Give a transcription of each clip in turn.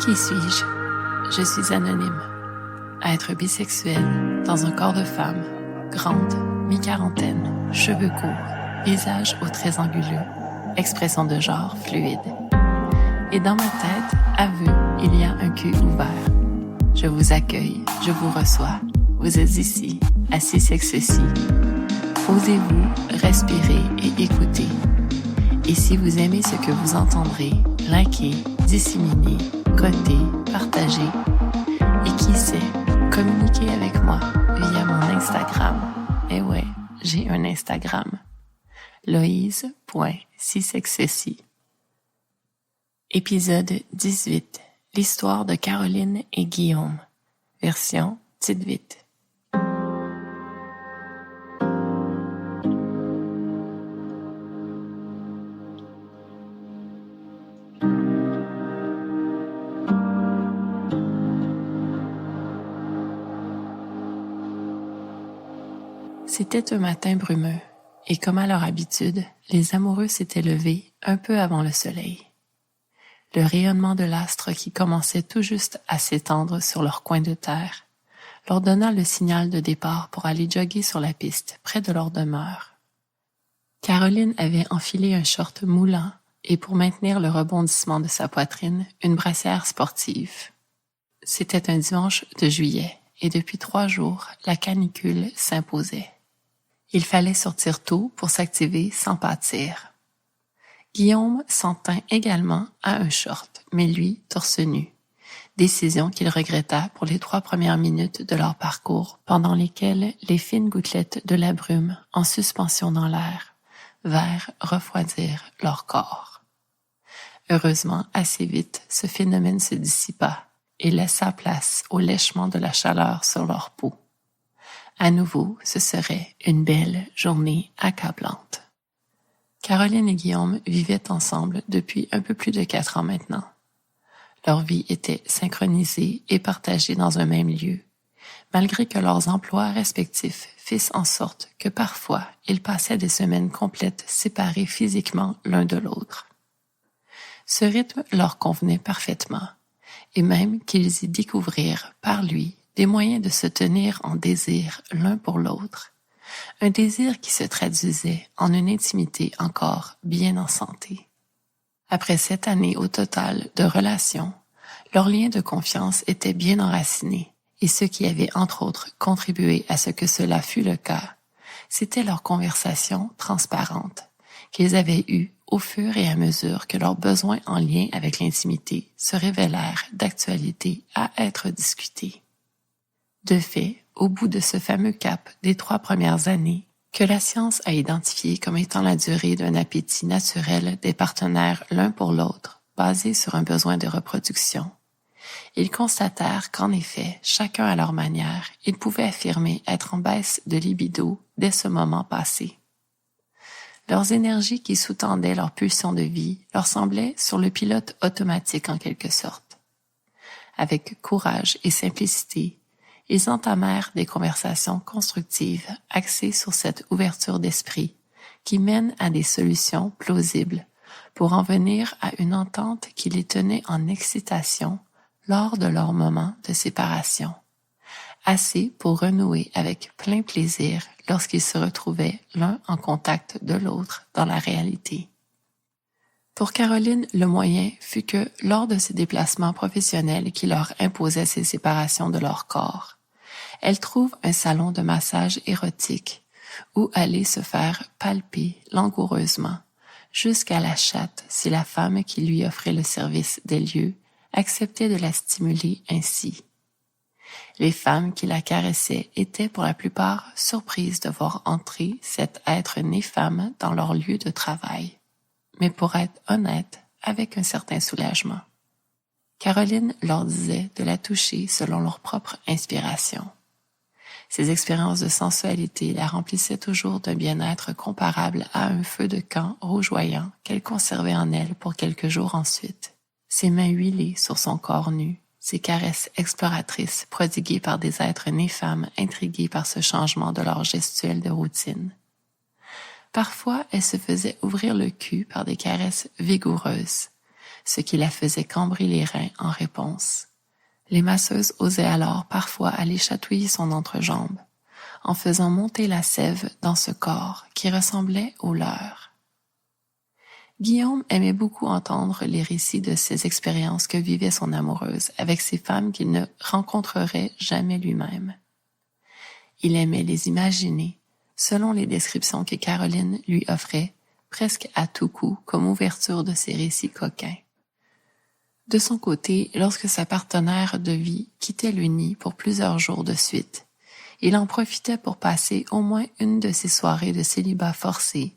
Qui suis-je? Je suis anonyme. Être bisexuel, dans un corps de femme, grande, mi-quarantaine, cheveux courts, visage aux traits anguleux, expression de genre fluide. Et dans ma tête, aveu, il y a un cul ouvert. Je vous accueille, je vous reçois. Vous êtes ici, à Si-Sex-Ci. Posez-vous, respirez et écoutez. Et si vous aimez ce que vous entendrez, likez, disséminez, cotez, partagez. Et qui sait, communiquez avec moi via mon Instagram. Eh ouais, j'ai un Instagram. Loise.Si-Sex-Ci. Épisode 18. L'histoire de Caroline et Guillaume. Version Tite-Vite. C'était un matin brumeux, et comme à leur habitude, les amoureux s'étaient levés un peu avant le soleil. Le rayonnement de l'astre qui commençait tout juste à s'étendre sur leur coin de terre leur donna le signal de départ pour aller jogger sur la piste près de leur demeure. Caroline avait enfilé un short moulant et pour maintenir le rebondissement de sa poitrine, une brassière sportive. C'était un dimanche de juillet et depuis 3 jours, la canicule s'imposait. Il fallait sortir tôt pour s'activer sans pâtir. Guillaume s'en tint également à un short, mais lui, torse nu. Décision qu'il regretta pour les 3 premières minutes de leur parcours, pendant lesquelles les fines gouttelettes de la brume, en suspension dans l'air, vinrent refroidir leur corps. Heureusement, assez vite, ce phénomène se dissipa et laissa place au lèchement de la chaleur sur leur peau. À nouveau, ce serait une belle journée accablante. Caroline et Guillaume vivaient ensemble depuis un peu plus de 4 ans maintenant. Leur vie était synchronisée et partagée dans un même lieu, malgré que leurs emplois respectifs fissent en sorte que parfois ils passaient des semaines complètes séparés physiquement l'un de l'autre. Ce rythme leur convenait parfaitement, et même qu'ils y découvrirent par lui des moyens de se tenir en désir l'un pour l'autre, un désir qui se traduisait en une intimité encore bien en santé. Après 7 années au total de relations, leur lien de confiance était bien enraciné, et ce qui avait entre autres contribué à ce que cela fût le cas, c'était leur conversation transparente qu'ils avaient eue au fur et à mesure que leurs besoins en lien avec l'intimité se révélèrent d'actualité à être discutés. De fait, au bout de ce fameux cap des 3 premières années, que la science a identifié comme étant la durée d'un appétit naturel des partenaires l'un pour l'autre, basé sur un besoin de reproduction, ils constatèrent qu'en effet, chacun à leur manière, ils pouvaient affirmer être en baisse de libido dès ce moment passé. Leurs énergies qui sous-tendaient leur pulsion de vie leur semblaient sur le pilote automatique en quelque sorte. Avec courage et simplicité, ils entamèrent des conversations constructives axées sur cette ouverture d'esprit qui mène à des solutions plausibles pour en venir à une entente qui les tenait en excitation lors de leur moment de séparation, assez pour renouer avec plein plaisir lorsqu'ils se retrouvaient l'un en contact de l'autre dans la réalité. Pour Caroline, le moyen fut que, lors de ces déplacements professionnels qui leur imposaient ces séparations de leur corps, elle trouve un salon de massage érotique où aller se faire palper langoureusement jusqu'à la chatte si la femme qui lui offrait le service des lieux acceptait de la stimuler ainsi. Les femmes qui la caressaient étaient pour la plupart surprises de voir entrer cet être né femme dans leur lieu de travail, mais pour être honnête, avec un certain soulagement. Caroline leur disait de la toucher selon leur propre inspiration. Ces expériences de sensualité la remplissaient toujours d'un bien-être comparable à un feu de camp rougeoyant qu'elle conservait en elle pour quelques jours ensuite. Ses mains huilées sur son corps nu, ses caresses exploratrices prodiguées par des êtres nés femmes intrigués par ce changement de leur gestuelle de routine. Parfois, elle se faisait ouvrir le cul par des caresses vigoureuses, ce qui la faisait cambrer les reins en réponse. Les masseuses osaient alors parfois aller chatouiller son entrejambe, en faisant monter la sève dans ce corps qui ressemblait au leur. Guillaume aimait beaucoup entendre les récits de ces expériences que vivait son amoureuse avec ces femmes qu'il ne rencontrerait jamais lui-même. Il aimait les imaginer, selon les descriptions que Caroline lui offrait, presque à tout coup comme ouverture de ses récits coquins. De son côté, lorsque sa partenaire de vie quittait le nid pour plusieurs jours de suite, il en profitait pour passer au moins une de ses soirées de célibat forcé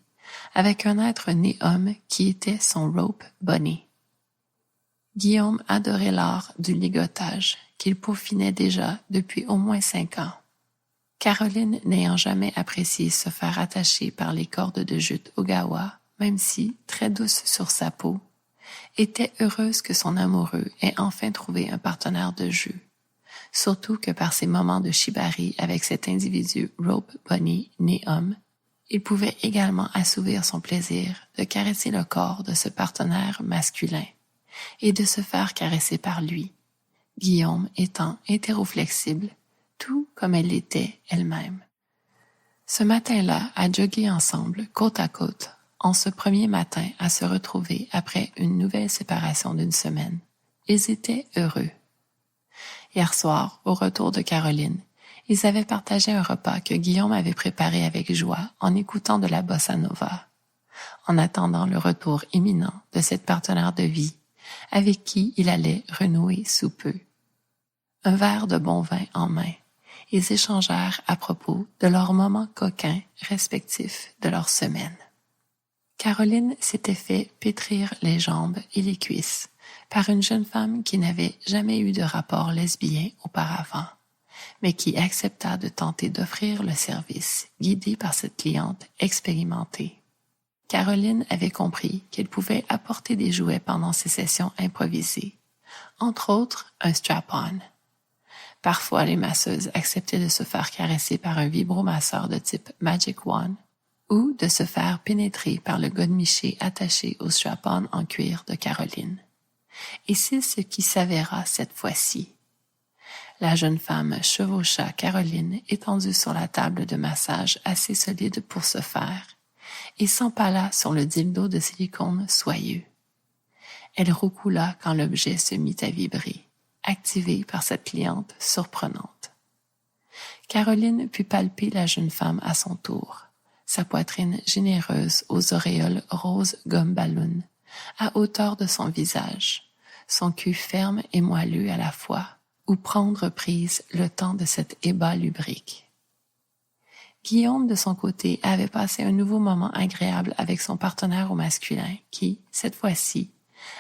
avec un être né homme qui était son rope bunny. Guillaume adorait l'art du ligotage qu'il peaufinait déjà depuis au moins 5 ans. Caroline, n'ayant jamais apprécié se faire attacher par les cordes de jute Ogawa, même si très douce sur sa peau, était heureuse que son amoureux ait enfin trouvé un partenaire de jeu, surtout que par ses moments de shibari avec cet individu rope bunny né homme, il pouvait également assouvir son plaisir de caresser le corps de ce partenaire masculin et de se faire caresser par lui, Guillaume étant hétéroflexible, tout comme elle l'était elle-même. Ce matin-là, à jogger ensemble, côte à côte, en ce premier matin à se retrouver après une nouvelle séparation d'une semaine, ils étaient heureux. Hier soir, au retour de Caroline, ils avaient partagé un repas que Guillaume avait préparé avec joie en écoutant de la bossa nova, en attendant le retour imminent de cette partenaire de vie avec qui il allait renouer sous peu. Un verre de bon vin en main, ils échangèrent à propos de leurs moments coquins respectifs de leur semaine. Caroline s'était fait pétrir les jambes et les cuisses par une jeune femme qui n'avait jamais eu de rapport lesbien auparavant, mais qui accepta de tenter d'offrir le service, guidée par cette cliente expérimentée. Caroline avait compris qu'elle pouvait apporter des jouets pendant ces sessions improvisées, entre autres un strap-on. Parfois, les masseuses acceptaient de se faire caresser par un vibromasseur de type Magic Wand ou de se faire pénétrer par le godemiché attaché au strap-on en cuir de Caroline. Et c'est ce qui s'avéra cette fois-ci. La jeune femme chevaucha Caroline étendue sur la table de massage assez solide pour se faire et s'empala sur le dildo de silicone soyeux. Elle roucoula quand l'objet se mit à vibrer, activé par cette cliente surprenante. Caroline put palper la jeune femme à son tour, sa poitrine généreuse aux auréoles rose gomme ballon, à hauteur de son visage, son cul ferme et moelleux à la fois, ou prendre prise le temps de cet ébat lubrique. Guillaume, de son côté, avait passé un nouveau moment agréable avec son partenaire au masculin qui, cette fois-ci,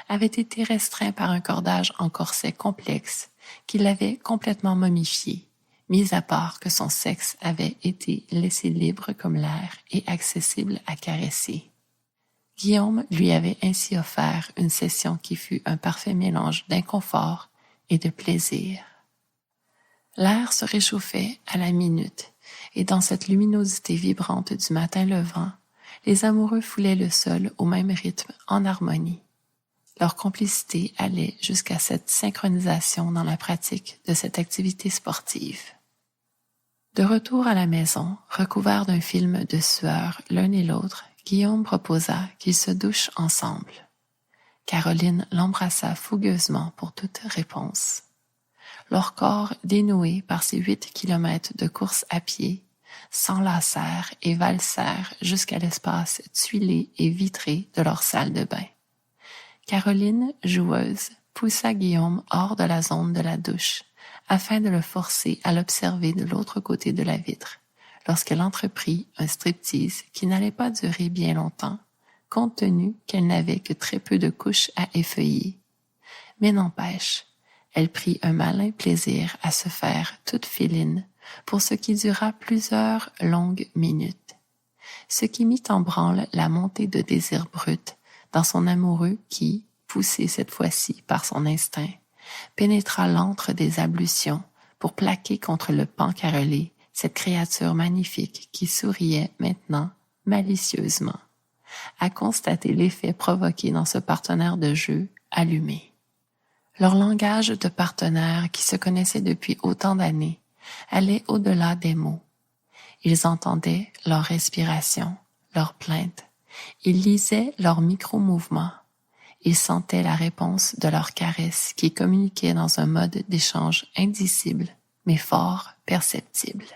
avait été restreint par un cordage en corset complexe qui l'avait complètement momifié, mis à part que son sexe avait été laissé libre comme l'air et accessible à caresser. Guillaume lui avait ainsi offert une session qui fut un parfait mélange d'inconfort et de plaisir. L'air se réchauffait à la minute, et dans cette luminosité vibrante du matin levant, les amoureux foulaient le sol au même rythme en harmonie. Leur complicité allait jusqu'à cette synchronisation dans la pratique de cette activité sportive. De retour à la maison, recouverts d'un film de sueur l'un et l'autre, Guillaume proposa qu'ils se douchent ensemble. Caroline l'embrassa fougueusement pour toute réponse. Leurs corps, dénoués par ces 8 kilomètres de course à pied, s'enlacèrent et valsèrent jusqu'à l'espace tuilé et vitré de leur salle de bain. Caroline, joueuse, poussa Guillaume hors de la zone de la douche, afin de le forcer à l'observer de l'autre côté de la vitre, lorsqu'elle entreprit un striptease qui n'allait pas durer bien longtemps, compte tenu qu'elle n'avait que très peu de couches à effeuiller. Mais n'empêche, elle prit un malin plaisir à se faire toute féline pour ce qui dura plusieurs longues minutes, ce qui mit en branle la montée de désir brut dans son amoureux qui, poussé cette fois-ci par son instinct, pénétra l'antre des ablutions pour plaquer contre le pan carrelé cette créature magnifique qui souriait maintenant malicieusement. À constater l'effet provoqué dans ce partenaire de jeu, allumée. Leur langage de partenaires qui se connaissaient depuis autant d'années allait au-delà des mots. Ils entendaient leur respiration, leurs plaintes. Ils lisaient leurs micro-mouvements. Ils sentaient la réponse de leurs caresses qui communiquaient dans un mode d'échange indicible, mais fort perceptible.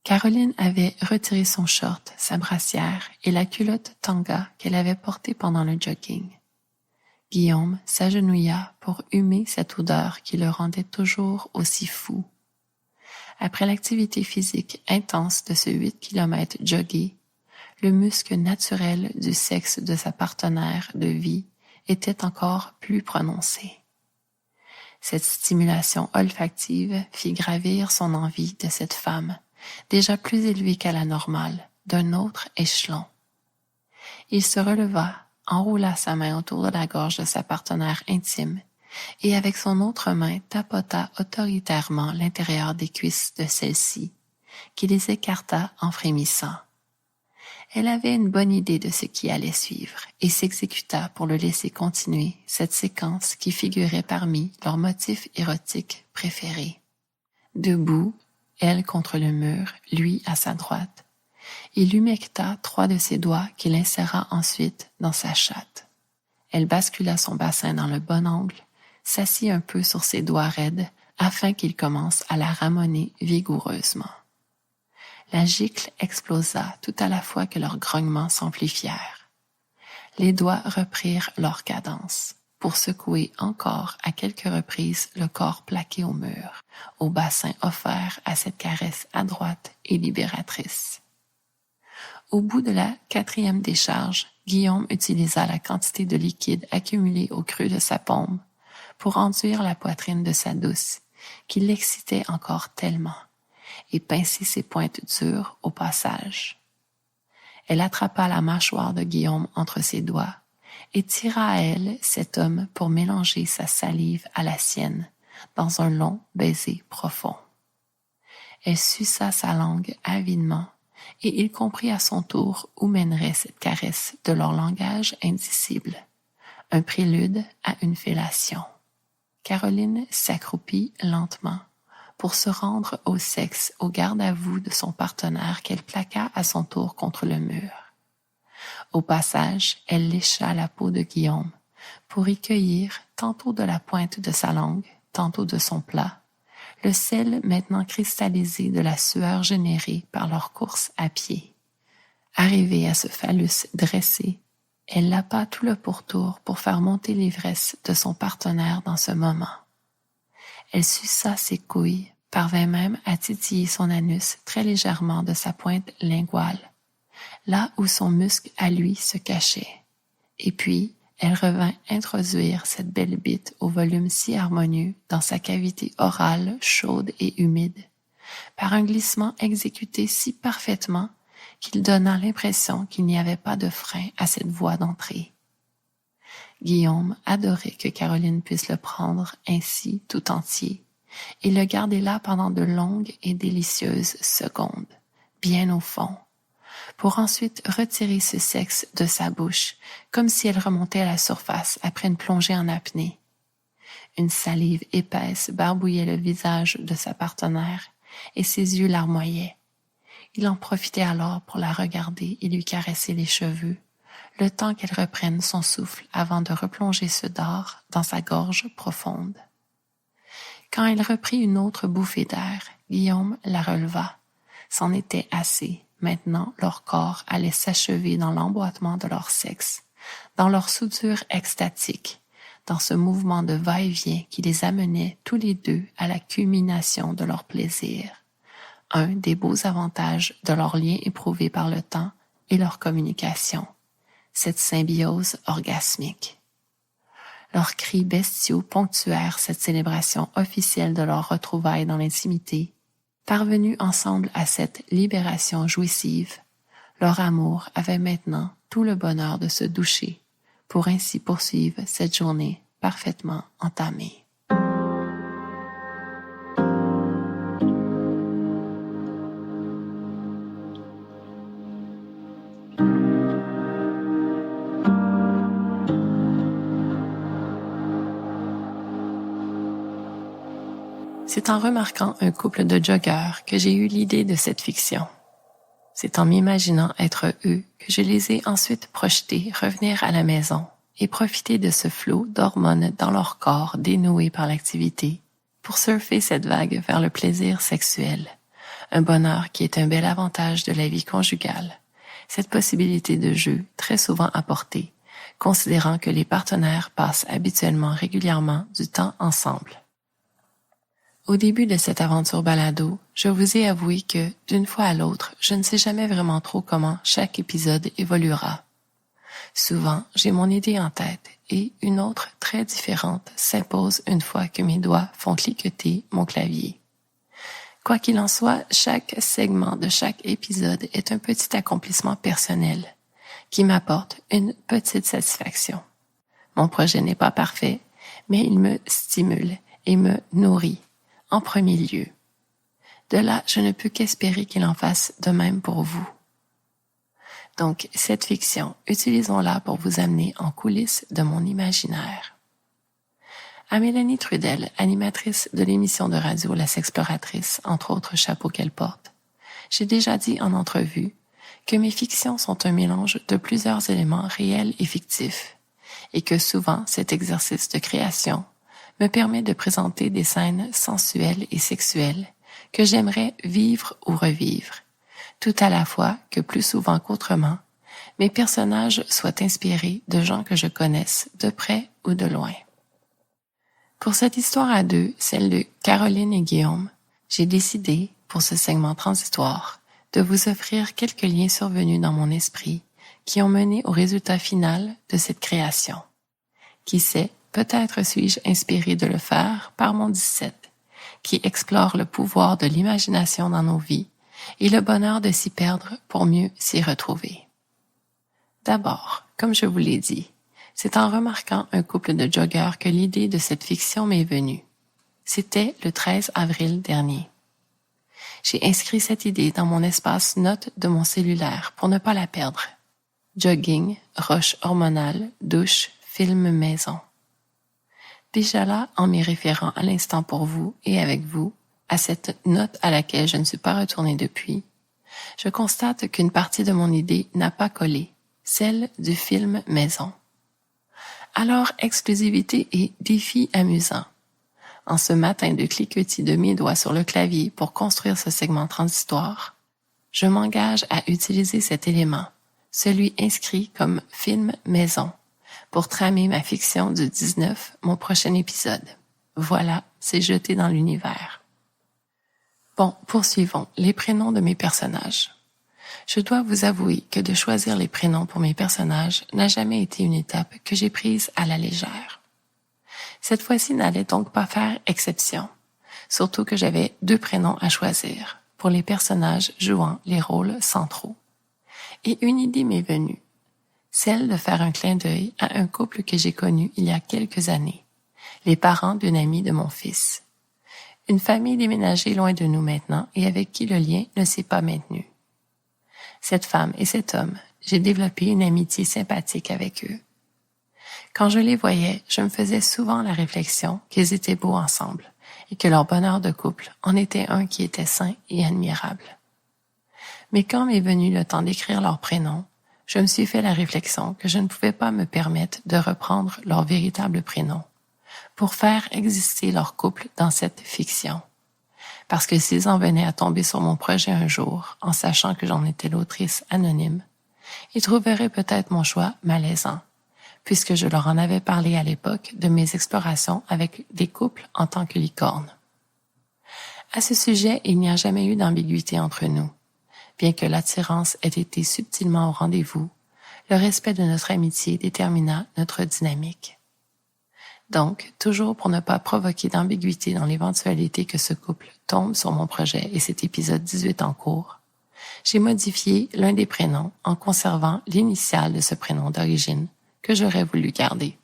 Caroline avait retiré son short, sa brassière et la culotte tanga qu'elle avait portée pendant le jogging. Guillaume s'agenouilla pour humer cette odeur qui le rendait toujours aussi fou. Après l'activité physique intense de ce 8 kilomètres joggés, le muscle naturel du sexe de sa partenaire de vie était encore plus prononcé. Cette stimulation olfactive fit gravir son envie de cette femme, déjà plus élevée qu'à la normale, d'un autre échelon. Il se releva, enroula sa main autour de la gorge de sa partenaire intime et avec son autre main tapota autoritairement l'intérieur des cuisses de celle-ci, qui les écarta en frémissant. Elle avait une bonne idée de ce qui allait suivre et s'exécuta pour le laisser continuer cette séquence qui figurait parmi leurs motifs érotiques préférés. Debout, elle contre le mur, lui à sa droite, il humecta 3 de ses doigts qu'il inséra ensuite dans sa chatte. Elle bascula son bassin dans le bon angle, s'assit un peu sur ses doigts raides afin qu'il commence à la ramoner vigoureusement. La gicle explosa tout à la fois que leurs grognements s'amplifièrent. Les doigts reprirent leur cadence pour secouer encore à quelques reprises le corps plaqué au mur, au bassin offert à cette caresse adroite et libératrice. Au bout de la 4e décharge, Guillaume utilisa la quantité de liquide accumulée au creux de sa paume pour enduire la poitrine de sa douce, qui l'excitait encore tellement, et pincer ses pointes dures au passage. Elle attrapa la mâchoire de Guillaume entre ses doigts et tira à elle cet homme pour mélanger sa salive à la sienne dans un long baiser profond. Elle suça sa langue avidement et il comprit à son tour où mènerait cette caresse de leur langage indicible, un prélude à une fellation. Caroline s'accroupit lentement pour se rendre au sexe au garde-à-vous de son partenaire qu'elle plaqua à son tour contre le mur. Au passage, elle lécha la peau de Guillaume pour y cueillir tantôt de la pointe de sa langue, tantôt de son plat, le sel maintenant cristallisé de la sueur générée par leur course à pied. Arrivée à ce phallus dressé, elle lapa tout le pourtour pour faire monter l'ivresse de son partenaire dans ce moment. Elle suça ses couilles, parvint même à titiller son anus très légèrement de sa pointe linguale, là où son muscle à lui se cachait. Et puis, elle revint introduire cette belle bite au volume si harmonieux dans sa cavité orale chaude et humide, par un glissement exécuté si parfaitement qu'il donna l'impression qu'il n'y avait pas de frein à cette voie d'entrée. Guillaume adorait que Caroline puisse le prendre ainsi tout entier et le garder là pendant de longues et délicieuses secondes, bien au fond, pour ensuite retirer ce sexe de sa bouche, comme si elle remontait à la surface après une plongée en apnée. Une salive épaisse barbouillait le visage de sa partenaire et ses yeux larmoyaient. Il en profitait alors pour la regarder et lui caresser les cheveux, le temps qu'elle reprenne son souffle avant de replonger ce dard dans sa gorge profonde. Quand elle reprit une autre bouffée d'air, Guillaume la releva. C'en était assez. Maintenant, leur corps allait s'achever dans l'emboîtement de leur sexe, dans leur soudure extatique, dans ce mouvement de va-et-vient qui les amenait tous les deux à la culmination de leur plaisir. Un des beaux avantages de leur lien éprouvé par le temps et leur communication, cette symbiose orgasmique. Leurs cris bestiaux ponctuèrent cette célébration officielle de leur retrouvaille dans l'intimité. Parvenus ensemble à cette libération jouissive, leur amour avait maintenant tout le bonheur de se doucher pour ainsi poursuivre cette journée parfaitement entamée. C'est en remarquant un couple de joggeurs que j'ai eu l'idée de cette fiction. C'est en m'imaginant être eux que je les ai ensuite projetés revenir à la maison et profiter de ce flot d'hormones dans leur corps dénoué par l'activité pour surfer cette vague vers le plaisir sexuel, un bonheur qui est un bel avantage de la vie conjugale, cette possibilité de jeu très souvent apportée, considérant que les partenaires passent habituellement régulièrement du temps ensemble. Au début de cette aventure balado, je vous ai avoué que, d'une fois à l'autre, je ne sais jamais vraiment trop comment chaque épisode évoluera. Souvent, j'ai mon idée en tête et une autre très différente s'impose une fois que mes doigts font cliqueter mon clavier. Quoi qu'il en soit, chaque segment de chaque épisode est un petit accomplissement personnel qui m'apporte une petite satisfaction. Mon projet n'est pas parfait, mais il me stimule et me nourrit en premier lieu. De là, je ne peux qu'espérer qu'il en fasse de même pour vous. Donc, cette fiction, utilisons-la pour vous amener en coulisses de mon imaginaire. À Mélanie Trudel, animatrice de l'émission de radio La Sexploratrice, entre autres chapeaux qu'elle porte, j'ai déjà dit en entrevue que mes fictions sont un mélange de plusieurs éléments réels et fictifs, et que souvent cet exercice de création me permet de présenter des scènes sensuelles et sexuelles que j'aimerais vivre ou revivre, tout à la fois que plus souvent qu'autrement, mes personnages soient inspirés de gens que je connaisse de près ou de loin. Pour cette histoire à deux, celle de Caroline et Guillaume, j'ai décidé, pour ce segment transitoire, de vous offrir quelques liens survenus dans mon esprit qui ont mené au résultat final de cette création. Qui sait, peut-être suis-je inspiré de le faire par mon 17, qui explore le pouvoir de l'imagination dans nos vies et le bonheur de s'y perdre pour mieux s'y retrouver. D'abord, comme je vous l'ai dit, c'est en remarquant un couple de joggeurs que l'idée de cette fiction m'est venue. C'était le 13 avril dernier. J'ai inscrit cette idée dans mon espace notes de mon cellulaire pour ne pas la perdre. Jogging, roche hormonale, douche, film maison. Déjà là, en m'y référant à l'instant pour vous et avec vous, à cette note à laquelle je ne suis pas retournée depuis, je constate qu'une partie de mon idée n'a pas collé, celle du film maison. Alors, exclusivité et défi amusant. En ce matin de cliquetis de mes doigts sur le clavier pour construire ce segment transitoire, je m'engage à utiliser cet élément, celui inscrit comme film maison, pour tramer ma fiction du 19, mon prochain épisode. Voilà, c'est jeté dans l'univers. Bon, poursuivons les prénoms de mes personnages. Je dois vous avouer que de choisir les prénoms pour mes personnages n'a jamais été une étape que j'ai prise à la légère. Cette fois-ci n'allait donc pas faire exception, surtout que j'avais 2 prénoms à choisir pour les personnages jouant les rôles centraux. Et une idée m'est venue, celle de faire un clin d'œil à un couple que j'ai connu il y a quelques années, les parents d'une amie de mon fils. Une famille déménagée loin de nous maintenant et avec qui le lien ne s'est pas maintenu. Cette femme et cet homme, j'ai développé une amitié sympathique avec eux. Quand je les voyais, je me faisais souvent la réflexion qu'ils étaient beaux ensemble et que leur bonheur de couple en était un qui était sain et admirable. Mais quand m'est venu le temps d'écrire leurs prénoms, je me suis fait la réflexion que je ne pouvais pas me permettre de reprendre leur véritable prénom pour faire exister leur couple dans cette fiction. Parce que s'ils en venaient à tomber sur mon projet un jour, en sachant que j'en étais l'autrice anonyme, ils trouveraient peut-être mon choix malaisant, puisque je leur en avais parlé à l'époque de mes explorations avec des couples en tant que licorne. À ce sujet, il n'y a jamais eu d'ambiguïté entre nous. Bien que l'attirance ait été subtilement au rendez-vous, le respect de notre amitié détermina notre dynamique. Donc, toujours pour ne pas provoquer d'ambiguïté dans l'éventualité que ce couple tombe sur mon projet et cet épisode 18 en cours, j'ai modifié l'un des prénoms en conservant l'initiale de ce prénom d'origine que j'aurais voulu garder.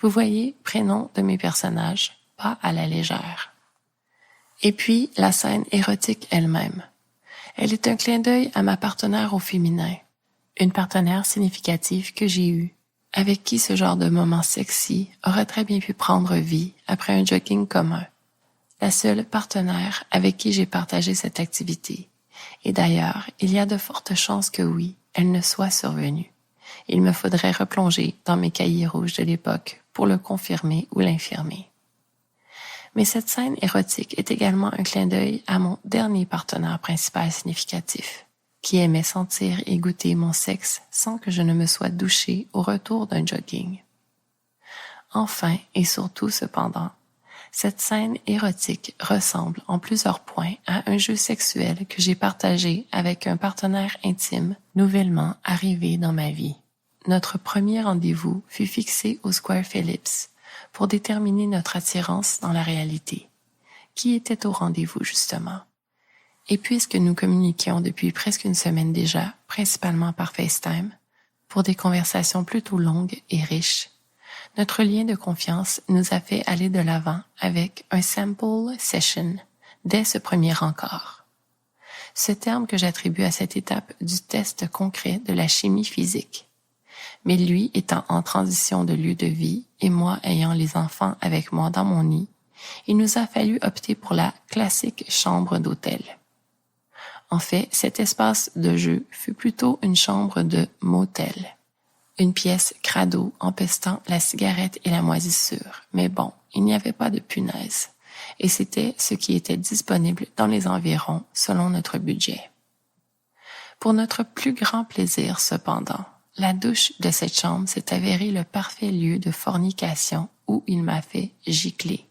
Vous voyez, prénom de mes personnages, pas à la légère. Et puis, la scène érotique elle-même. Elle est un clin d'œil à ma partenaire au féminin, une partenaire significative que j'ai eue, avec qui ce genre de moment sexy aurait très bien pu prendre vie après un jogging commun. la seule partenaire avec qui j'ai partagé cette activité. Et d'ailleurs, il y a de fortes chances que oui, elle ne soit survenue. Il me faudrait replonger dans mes cahiers rouges de l'époque pour le confirmer ou l'infirmer. Mais cette scène érotique est également un clin d'œil à mon dernier partenaire principal significatif, qui aimait sentir et goûter mon sexe sans que je ne me sois douchée au retour d'un jogging. Enfin et surtout cependant, cette scène érotique ressemble en plusieurs points à un jeu sexuel que j'ai partagé avec un partenaire intime nouvellement arrivé dans ma vie. Notre premier rendez-vous fut fixé au Square Phillips pour déterminer notre attirance dans la réalité. Qui était au rendez-vous justement? Et puisque nous communiquions depuis presque une semaine déjà, principalement par FaceTime, pour des conversations plutôt longues et riches, notre lien de confiance nous a fait aller de l'avant avec un sample session dès ce premier encart. Ce terme que j'attribue à cette étape du test concret de la chimie physique. Mais lui étant en transition de lieu de vie et moi ayant les enfants avec moi dans mon nid, il nous a fallu opter pour la classique chambre d'hôtel. En fait, cet espace de jeu fut plutôt une chambre de motel. Une pièce crado empestant la cigarette et la moisissure. Mais bon, il n'y avait pas de punaise. Et c'était ce qui était disponible dans les environs selon notre budget. Pour notre plus grand plaisir cependant, la douche de cette chambre s'est avérée le parfait lieu de fornication où il m'a fait gicler.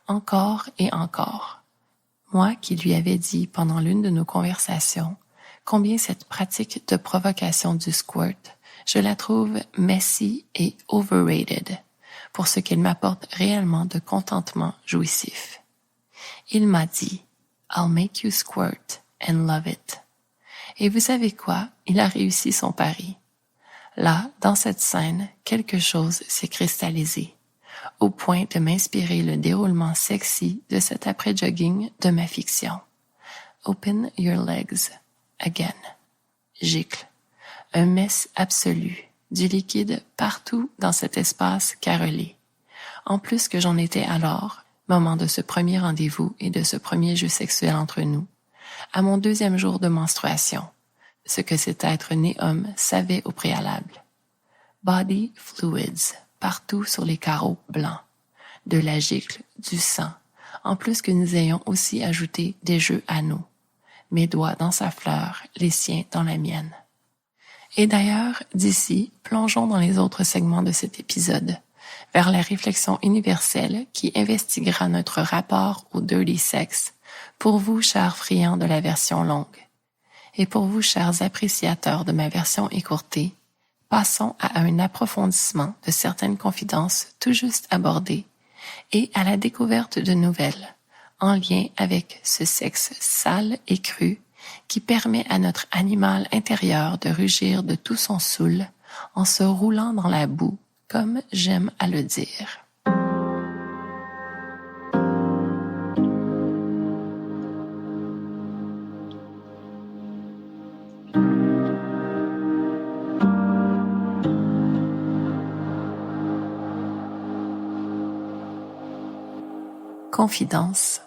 Encore et encore. Moi qui lui avais dit pendant l'une de nos conversations combien cette pratique de provocation du squirt, je la trouve messy et overrated pour ce qu'elle m'apporte réellement de contentement jouissif. Il m'a dit « I'll make you squirt and love it ». Et vous savez quoi? Il a réussi son pari. Là, dans cette scène, quelque chose s'est cristallisé, au point de m'inspirer le déroulement sexy de cet après-jogging de ma fiction. Open your legs. Again. Gicle. Un mess absolu. Du liquide partout dans cet espace carrelé. En plus que j'en étais alors, moment de ce premier rendez-vous et de ce premier jeu sexuel entre nous, à mon 2e jour de menstruation. Ce que cet être né homme savait au préalable. Body fluids, partout sur les carreaux blancs. De la gicle, du sang, en plus que nous ayons aussi ajouté des jeux anneaux. Mes doigts dans sa fleur, les siens dans la mienne. Et d'ailleurs, d'ici, plongeons dans les autres segments de cet épisode, vers la réflexion universelle qui investiguera notre rapport au dirty sex, pour vous, chers friands de la version longue. Et pour vous, chers appréciateurs de ma version écourtée, passons à un approfondissement de certaines confidences tout juste abordées et à la découverte de nouvelles, en lien avec ce sexe sale et cru qui permet à notre animal intérieur de rugir de tout son soul en se roulant dans la boue, comme j'aime à le dire. Confidence.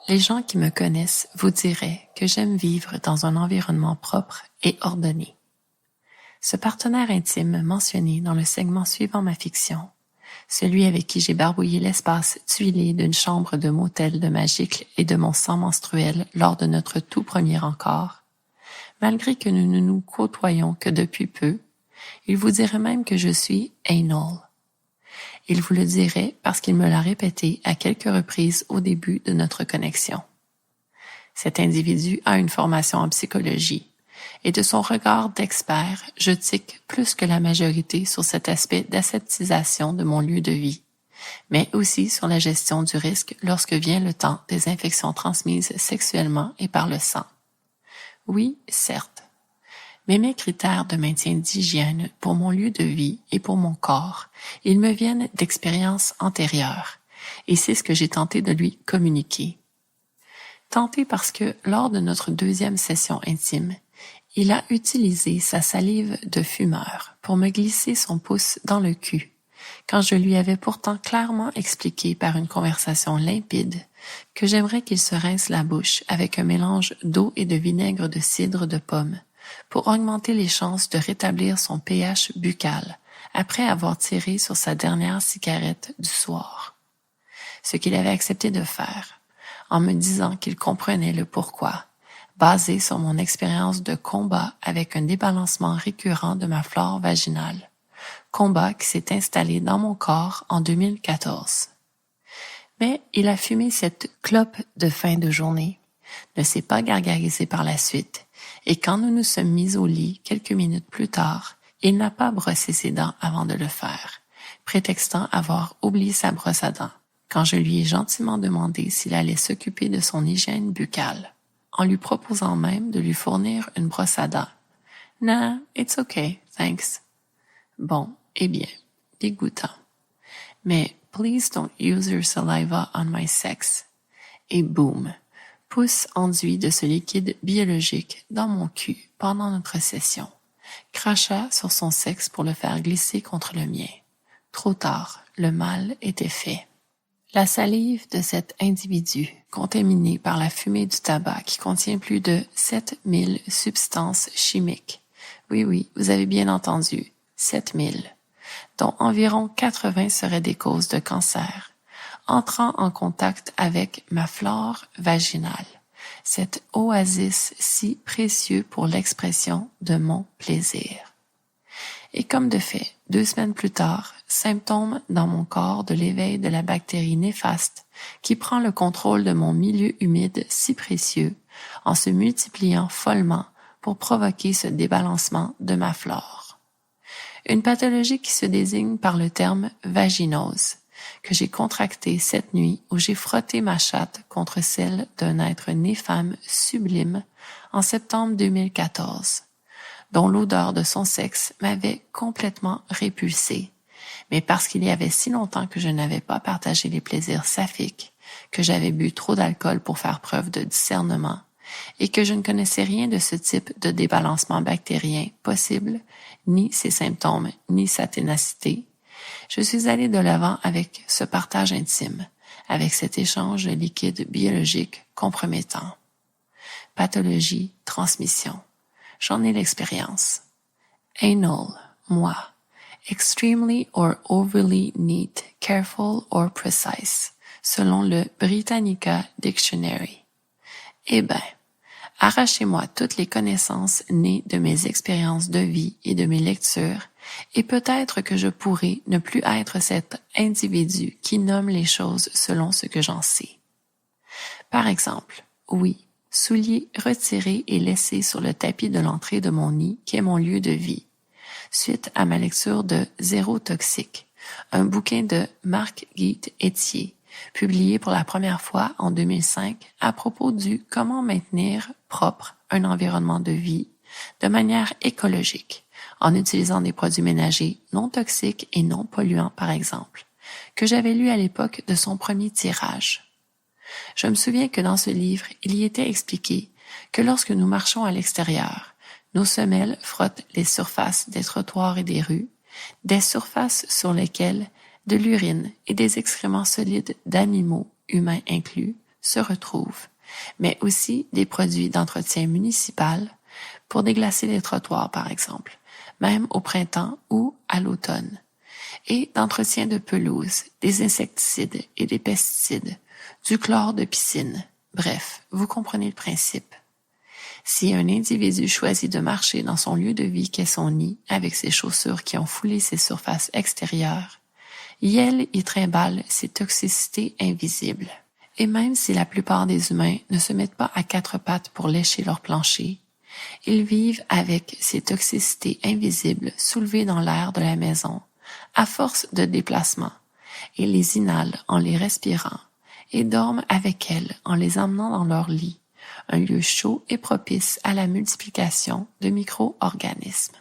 Les gens qui me connaissent vous diraient que j'aime vivre dans un environnement propre et ordonné. Ce partenaire intime mentionné dans le segment suivant ma fiction, celui avec qui j'ai barbouillé l'espace tuilé d'une chambre de motel de ma gicle et de mon sang menstruel lors de notre tout premier encart, malgré que nous ne nous côtoyons que depuis peu, il vous dirait même que je suis anal. Il vous le dirait parce qu'il me l'a répété à quelques reprises au début de notre connexion. Cet individu a une formation en psychologie et de son regard d'expert, je tique plus que la majorité sur cet aspect d'aseptisation de mon lieu de vie, mais aussi sur la gestion du risque lorsque vient le temps des infections transmises sexuellement et par le sang. Oui, certes. Mais mes critères de maintien d'hygiène pour mon lieu de vie et pour mon corps, ils me viennent d'expériences antérieures, et c'est ce que j'ai tenté de lui communiquer. Tenté parce que, lors de notre 2e session intime, il a utilisé sa salive de fumeur pour me glisser son pouce dans le cul, quand je lui avais pourtant clairement expliqué par une conversation limpide que j'aimerais qu'il se rince la bouche avec un mélange d'eau et de vinaigre de cidre de pomme pour augmenter les chances de rétablir son pH buccal après avoir tiré sur sa dernière cigarette du soir. Ce qu'il avait accepté de faire, en me disant qu'il comprenait le pourquoi, basé sur mon expérience de combat avec un débalancement récurrent de ma flore vaginale, combat qui s'est installé dans mon corps en 2014. Mais il a fumé cette clope de fin de journée, ne s'est pas gargarisé par la suite, et quand nous nous sommes mis au lit quelques minutes plus tard, il n'a pas brossé ses dents avant de le faire, prétextant avoir oublié sa brosse à dents, quand je lui ai gentiment demandé s'il allait s'occuper de son hygiène buccale, en lui proposant même de lui fournir une brosse à dents. « Nah, it's okay, thanks. » Bon, eh bien, dégoûtant. Mais « Please don't use your saliva on my sex. » Et boum, pouce enduit de ce liquide biologique dans mon cul pendant notre session. Cracha sur son sexe pour le faire glisser contre le mien. Trop tard, le mal était fait. La salive de cet individu, contaminée par la fumée du tabac qui contient plus de 7000 substances chimiques. Oui, vous avez bien entendu, 7000, dont environ 80 seraient des causes de cancer, entrant en contact avec ma flore vaginale, cette oasis si précieux pour l'expression de mon plaisir. Et comme de fait, 2 semaines plus tard, symptôme dans mon corps de l'éveil de la bactérie néfaste qui prend le contrôle de mon milieu humide si précieux en se multipliant follement pour provoquer ce débalancement de ma flore. Une pathologie qui se désigne par le terme vaginose, que j'ai contractée cette nuit où j'ai frotté ma chatte contre celle d'un être né-femme sublime en septembre 2014, dont l'odeur de son sexe m'avait complètement répulsée, mais parce qu'il y avait si longtemps que je n'avais pas partagé les plaisirs saphiques, que j'avais bu trop d'alcool pour faire preuve de discernement, et que je ne connaissais rien de ce type de débalancement bactérien possible, ni ses symptômes, ni sa ténacité, je suis allée de l'avant avec ce partage intime, avec cet échange de liquide biologique compromettant. Pathologie, transmission. J'en ai l'expérience. Anal, moi. Extremely or overly neat, careful or precise, selon le Britannica Dictionary. Eh ben, arrachez-moi toutes les connaissances nées de mes expériences de vie et de mes lectures, et peut-être que je pourrai ne plus être cet individu qui nomme les choses selon ce que j'en sais. Par exemple, oui, souliers retirés et laissés sur le tapis de l'entrée de mon nid qui est mon lieu de vie, suite à ma lecture de Zéro toxique, un bouquin de Marc-Guy Etier, publié pour la première fois en 2005 à propos du comment maintenir propre un environnement de vie de manière écologique, en utilisant des produits ménagers non toxiques et non polluants par exemple, que j'avais lu à l'époque de son premier tirage. Je me souviens que dans ce livre, il y était expliqué que lorsque nous marchons à l'extérieur, nos semelles frottent les surfaces des trottoirs et des rues, des surfaces sur lesquelles de l'urine et des excréments solides d'animaux, humains inclus, se retrouvent, mais aussi des produits d'entretien municipal pour déglacer les trottoirs par exemple, même au printemps ou à l'automne, et d'entretien de pelouse, des insecticides et des pesticides, du chlore de piscine. Bref, vous comprenez le principe. Si un individu choisit de marcher dans son lieu de vie qu'est son nid avec ses chaussures qui ont foulé ses surfaces extérieures, il y trimballe ses toxicités invisibles. Et même si la plupart des humains ne se mettent pas à 4 pattes pour lécher leur plancher, ils vivent avec ces toxicités invisibles soulevées dans l'air de la maison, à force de déplacement, et les inhalent en les respirant, et dorment avec elles en les emmenant dans leur lit, un lieu chaud et propice à la multiplication de micro-organismes.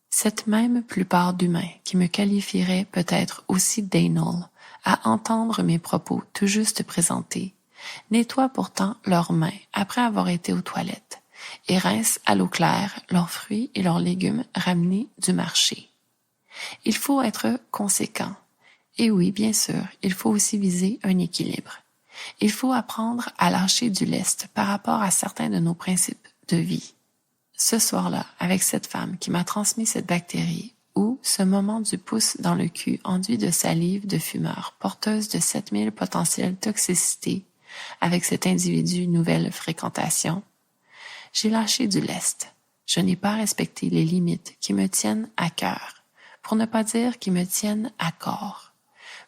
Cette même plupart d'humains qui me qualifieraient peut-être aussi d'anal à entendre mes propos tout juste présentés, nettoient pourtant leurs mains après avoir été aux toilettes et rincent à l'eau claire leurs fruits et leurs légumes ramenés du marché. Il faut être conséquent. Et oui, bien sûr, il faut aussi viser un équilibre. Il faut apprendre à lâcher du lest par rapport à certains de nos principes de vie. Ce soir-là, avec cette femme qui m'a transmis cette bactérie, ou ce moment du pouce dans le cul enduit de salive de fumeur, porteuse de 7000 potentielles toxicités, avec cet individu nouvelle fréquentation, j'ai lâché du lest. Je n'ai pas respecté les limites qui me tiennent à cœur, pour ne pas dire qui me tiennent à corps,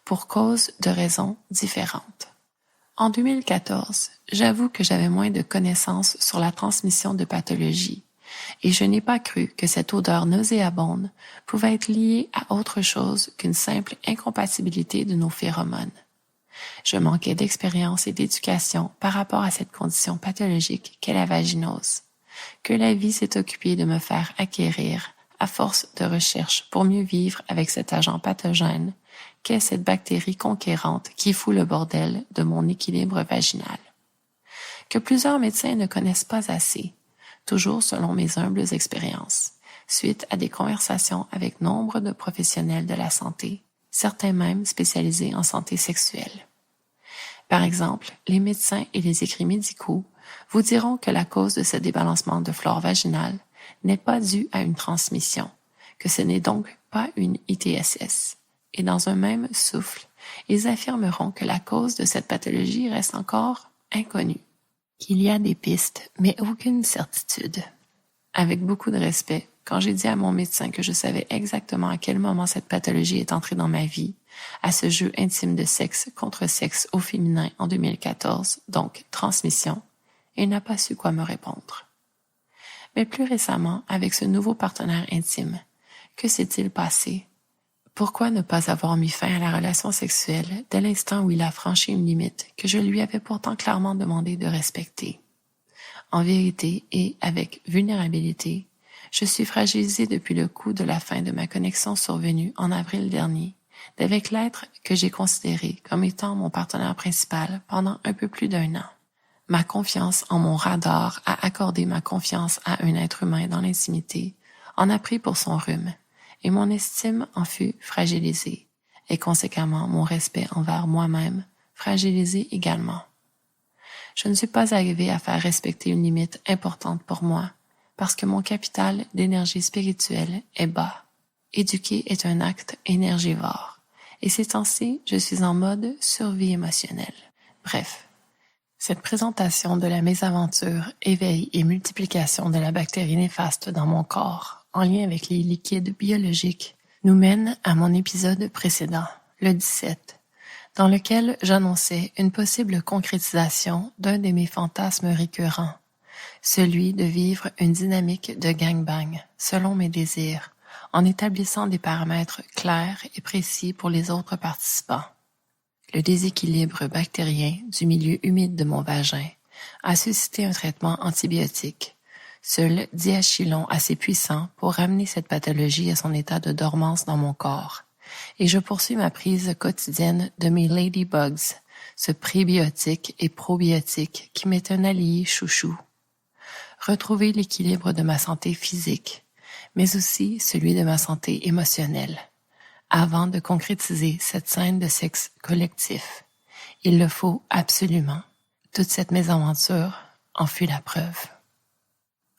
pour cause de raisons différentes. En 2014, j'avoue que j'avais moins de connaissances sur la transmission de pathologies, et je n'ai pas cru que cette odeur nauséabonde pouvait être liée à autre chose qu'une simple incompatibilité de nos phéromones. Je manquais d'expérience et d'éducation par rapport à cette condition pathologique qu'est la vaginose, que la vie s'est occupée de me faire acquérir à force de recherche pour mieux vivre avec cet agent pathogène qu'est cette bactérie conquérante qui fout le bordel de mon équilibre vaginal. Que plusieurs médecins ne connaissent pas assez, toujours selon mes humbles expériences, suite à des conversations avec nombre de professionnels de la santé, certains même spécialisés en santé sexuelle. Par exemple, les médecins et les écrits médicaux vous diront que la cause de ce débalancement de flore vaginale n'est pas due à une transmission, que ce n'est donc pas une ITSS. Et dans un même souffle, ils affirmeront que la cause de cette pathologie reste encore inconnue, qu'il y a des pistes, mais aucune certitude. Avec beaucoup de respect, quand j'ai dit à mon médecin que je savais exactement à quel moment cette pathologie est entrée dans ma vie, à ce jeu intime de sexe contre sexe au féminin en 2014, donc transmission, il n'a pas su quoi me répondre. Mais plus récemment, avec ce nouveau partenaire intime, que s'est-il passé? Pourquoi ne pas avoir mis fin à la relation sexuelle dès l'instant où il a franchi une limite que je lui avais pourtant clairement demandé de respecter? En vérité et avec vulnérabilité, je suis fragilisée depuis le coup de la fin de ma connexion survenue en avril dernier d'avec l'être que j'ai considéré comme étant mon partenaire principal pendant un peu plus d'1 an. Ma confiance en mon radar à accorder ma confiance à un être humain dans l'intimité en a pris pour son rhume, et mon estime en fut fragilisée, et conséquemment mon respect envers moi-même fragilisé également. Je ne suis pas arrivée à faire respecter une limite importante pour moi, parce que mon capital d'énergie spirituelle est bas. Éduquer est un acte énergivore, et ces temps-ci, je suis en mode survie émotionnelle. Bref, cette présentation de la mésaventure, éveil et multiplication de la bactérie néfaste dans mon corps, en lien avec les liquides biologiques, nous mène à mon épisode précédent, le 17, dans lequel j'annonçais une possible concrétisation d'un de mes fantasmes récurrents, celui de vivre une dynamique de gangbang, selon mes désirs, en établissant des paramètres clairs et précis pour les autres participants. Le déséquilibre bactérien du milieu humide de mon vagin a suscité un traitement antibiotique, seul diachylon assez puissant pour ramener cette pathologie à son état de dormance dans mon corps, et je poursuis ma prise quotidienne de mes ladybugs, ce prébiotique et probiotique qui m'est un allié chouchou. Retrouver l'équilibre de ma santé physique, mais aussi celui de ma santé émotionnelle. Avant de concrétiser cette scène de sexe collectif, il le faut absolument. Toute cette mésaventure en fut la preuve.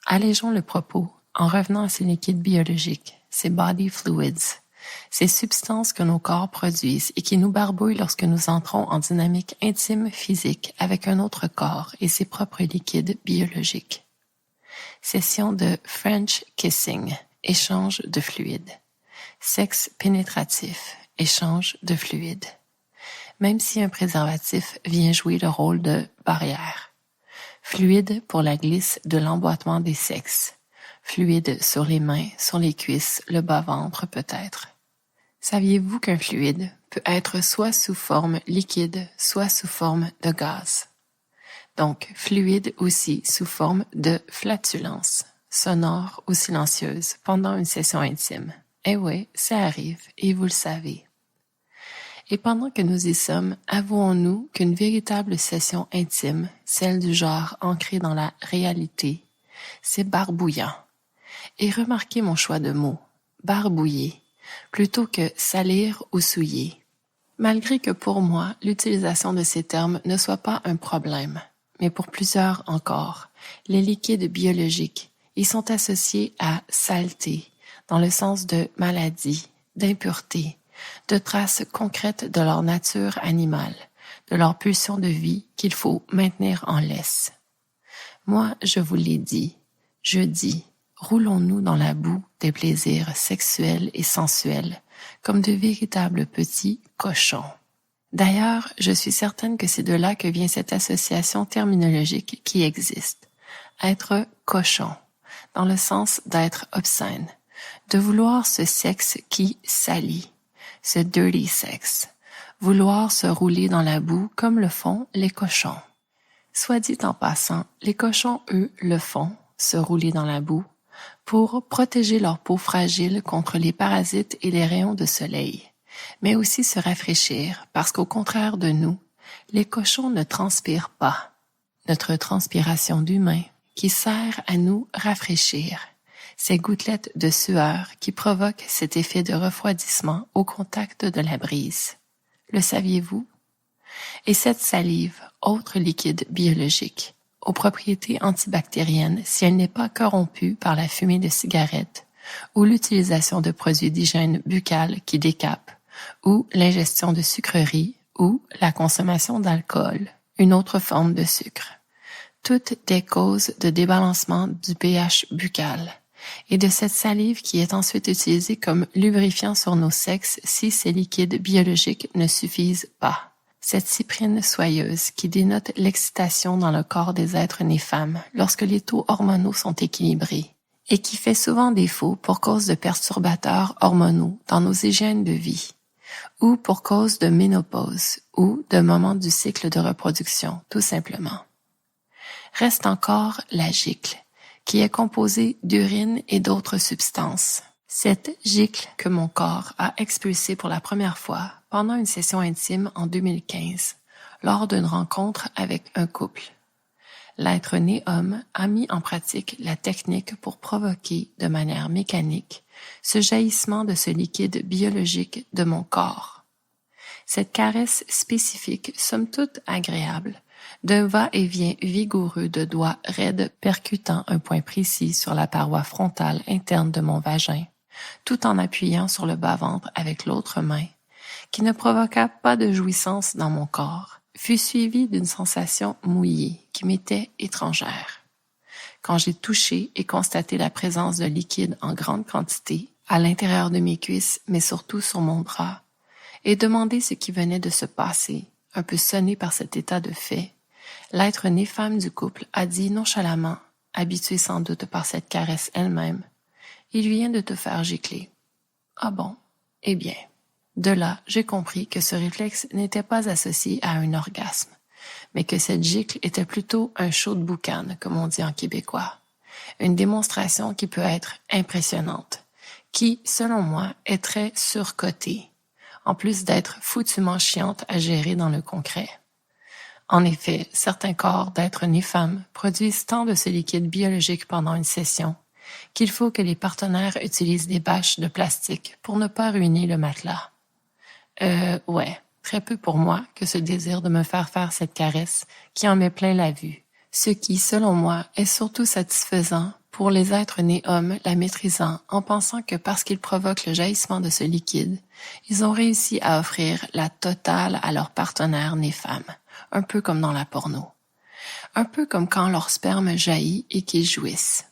Allégeons le propos en revenant à ces liquides biologiques, ces body fluids, ces substances que nos corps produisent et qui nous barbouillent lorsque nous entrons en dynamique intime physique avec un autre corps et ses propres liquides biologiques. Session de French kissing, échange de fluides. Sexe pénétratif, échange de fluides. Même si un préservatif vient jouer le rôle de barrière. Fluide pour la glisse de l'emboîtement des sexes. Fluide sur les mains, sur les cuisses, le bas-ventre peut-être. Saviez-vous qu'un fluide peut être soit sous forme liquide, soit sous forme de gaz? Donc, fluide aussi sous forme de flatulence, sonore ou silencieuse, pendant une session intime. Eh oui, ça arrive, et vous le savez. Et pendant que nous y sommes, avouons-nous qu'une véritable session intime, celle du genre ancrée dans la réalité, c'est barbouillant. Et remarquez mon choix de mots, barbouiller, plutôt que salir ou souiller. Malgré que pour moi, l'utilisation de ces termes ne soit pas un problème, mais pour plusieurs encore, les liquides biologiques, ils sont associés à saleté, dans le sens de maladie, d'impureté, de traces concrètes de leur nature animale, de leur pulsion de vie qu'il faut maintenir en laisse. Moi, je vous l'ai dit, je dis, roulons-nous dans la boue des plaisirs sexuels et sensuels, comme de véritables petits cochons. D'ailleurs, je suis certaine que c'est de là que vient cette association terminologique qui existe. Être cochon, dans le sens d'être obscène, de vouloir ce sexe qui salit, ce dirty sex, vouloir se rouler dans la boue comme le font les cochons. Soit dit en passant, les cochons, eux, le font, se rouler dans la boue, pour protéger leur peau fragile contre les parasites et les rayons de soleil, mais aussi se rafraîchir parce qu'au contraire de nous, les cochons ne transpirent pas. Notre transpiration d'humain qui sert à nous rafraîchir, ces gouttelettes de sueur qui provoquent cet effet de refroidissement au contact de la brise. Le saviez-vous? Et cette salive, autre liquide biologique, aux propriétés antibactériennes si elle n'est pas corrompue par la fumée de cigarettes ou l'utilisation de produits d'hygiène buccale qui décapent ou l'ingestion de sucreries ou la consommation d'alcool, une autre forme de sucre. Toutes des causes de débalancement du pH buccal et de cette salive qui est ensuite utilisée comme lubrifiant sur nos sexes si ces liquides biologiques ne suffisent pas. Cette cyprine soyeuse qui dénote l'excitation dans le corps des êtres nés femmes lorsque les taux hormonaux sont équilibrés et qui fait souvent défaut pour cause de perturbateurs hormonaux dans nos hygiènes de vie ou pour cause de ménopause ou de moment du cycle de reproduction, tout simplement. Reste encore la gicle, qui est composée d'urine et d'autres substances. Cette gicle que mon corps a expulsée pour la première fois pendant une session intime en 2015, lors d'une rencontre avec un couple. L'être né homme a mis en pratique la technique pour provoquer de manière mécanique ce jaillissement de ce liquide biologique de mon corps. Cette caresse spécifique, somme toute agréable, d'un va-et-vient vigoureux de doigts raides percutant un point précis sur la paroi frontale interne de mon vagin, tout en appuyant sur le bas-ventre avec l'autre main, qui ne provoqua pas de jouissance dans mon corps, fut suivi d'une sensation mouillée qui m'était étrangère. Quand j'ai touché et constaté la présence de liquide en grande quantité à l'intérieur de mes cuisses, mais surtout sur mon bras, et demandé ce qui venait de se passer, un peu sonné par cet état de fait, l'être né femme du couple a dit nonchalamment, habitué sans doute par cette caresse elle-même, « Il vient de te faire gicler. » « Ah bon? Eh bien. » De là, j'ai compris que ce réflexe n'était pas associé à un orgasme, mais que cette gicle était plutôt un show de boucane, comme on dit en québécois. Une démonstration qui peut être impressionnante, qui, selon moi, est très surcotée, en plus d'être foutument chiante à gérer dans le concret. En effet, certains corps d'êtres nés femmes produisent tant de ce liquide biologique pendant une session qu'il faut que les partenaires utilisent des bâches de plastique pour ne pas ruiner le matelas. Ouais, très peu pour moi que ce désir de me faire cette caresse qui en met plein la vue, ce qui, selon moi, est surtout satisfaisant pour les êtres nés hommes la maîtrisant en pensant que parce qu'ils provoquent le jaillissement de ce liquide, ils ont réussi à offrir la totale à leurs partenaires nés femmes, un peu comme dans la porno. Un peu comme quand leur sperme jaillit et qu'ils jouissent.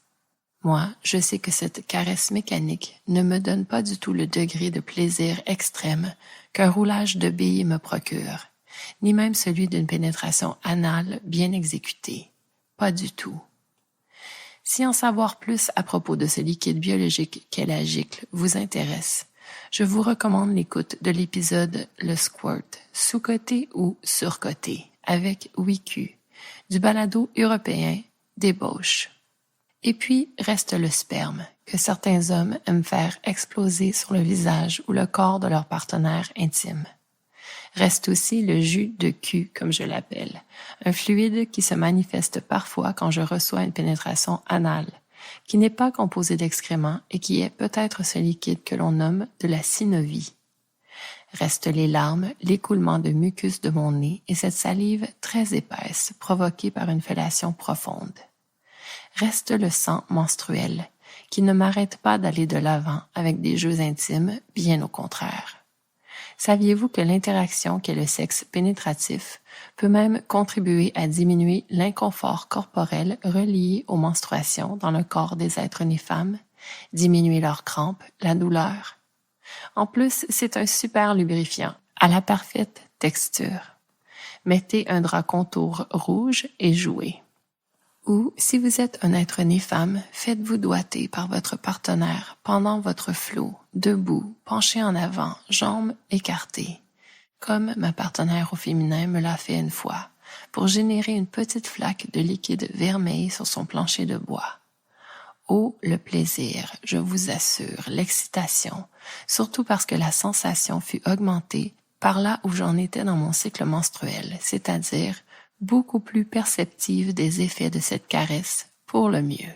Moi, je sais que cette caresse mécanique ne me donne pas du tout le degré de plaisir extrême qu'un roulage de billes me procure, ni même celui d'une pénétration anale bien exécutée. Pas du tout. Si en savoir plus à propos de ce liquide biologique qu'est la gicle vous intéresse, je vous recommande l'écoute de l'épisode Le Squirt, sous-coté ou surcoté, avec WIQ, du balado européen Débauche. Et puis reste le sperme, que certains hommes aiment faire exploser sur le visage ou le corps de leur partenaire intime. Reste aussi le jus de cul, comme je l'appelle, un fluide qui se manifeste parfois quand je reçois une pénétration anale, qui n'est pas composé d'excréments et qui est peut-être ce liquide que l'on nomme de la synovie. Restent les larmes, l'écoulement de mucus de mon nez et cette salive très épaisse provoquée par une fellation profonde. Reste le sang menstruel, qui ne m'arrête pas d'aller de l'avant avec des jeux intimes, bien au contraire. Saviez-vous que l'interaction qu'est le sexe pénétratif peut même contribuer à diminuer l'inconfort corporel relié aux menstruations dans le corps des êtres nés femmes, diminuer leurs crampes, la douleur? En plus, c'est un super lubrifiant, à la parfaite texture. Mettez un drap contour rouge et jouez. Ou, si vous êtes un être né femme, faites-vous doigter par votre partenaire pendant votre flot, debout, penché en avant, jambes écartées, comme ma partenaire au féminin me l'a fait une fois, pour générer une petite flaque de liquide vermeil sur son plancher de bois. Oh, le plaisir, je vous assure, l'excitation, surtout parce que la sensation fut augmentée par là où j'en étais dans mon cycle menstruel, c'est-à-dire beaucoup plus perceptive des effets de cette caresse pour le mieux.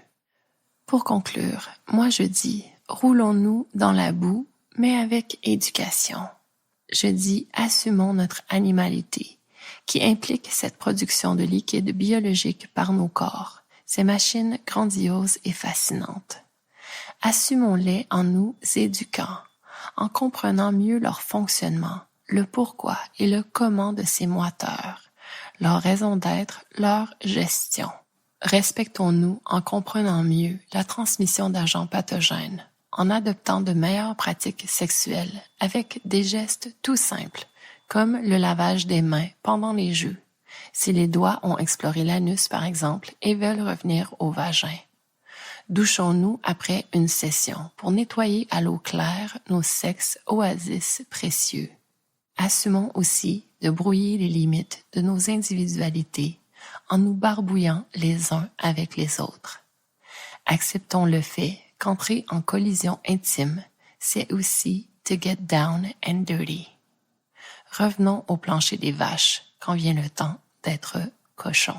Pour conclure, moi je dis, roulons-nous dans la boue, mais avec éducation. Je dis, assumons notre animalité, qui implique cette production de liquide biologique par nos corps, ces machines grandioses et fascinantes. Assumons-les en nous éduquant, en comprenant mieux leur fonctionnement, le pourquoi et le comment de ces moteurs, leur raison d'être, leur gestion. Respectons-nous en comprenant mieux la transmission d'agents pathogènes, en adoptant de meilleures pratiques sexuelles avec des gestes tout simples, comme le lavage des mains pendant les jeux, si les doigts ont exploré l'anus par exemple et veulent revenir au vagin. Douchons-nous après une session pour nettoyer à l'eau claire nos sexes oasis précieux. Assumons aussi de brouiller les limites de nos individualités en nous barbouillant les uns avec les autres. Acceptons le fait qu'entrer en collision intime, c'est aussi to get down and dirty. Revenons au plancher des vaches quand vient le temps d'être cochon.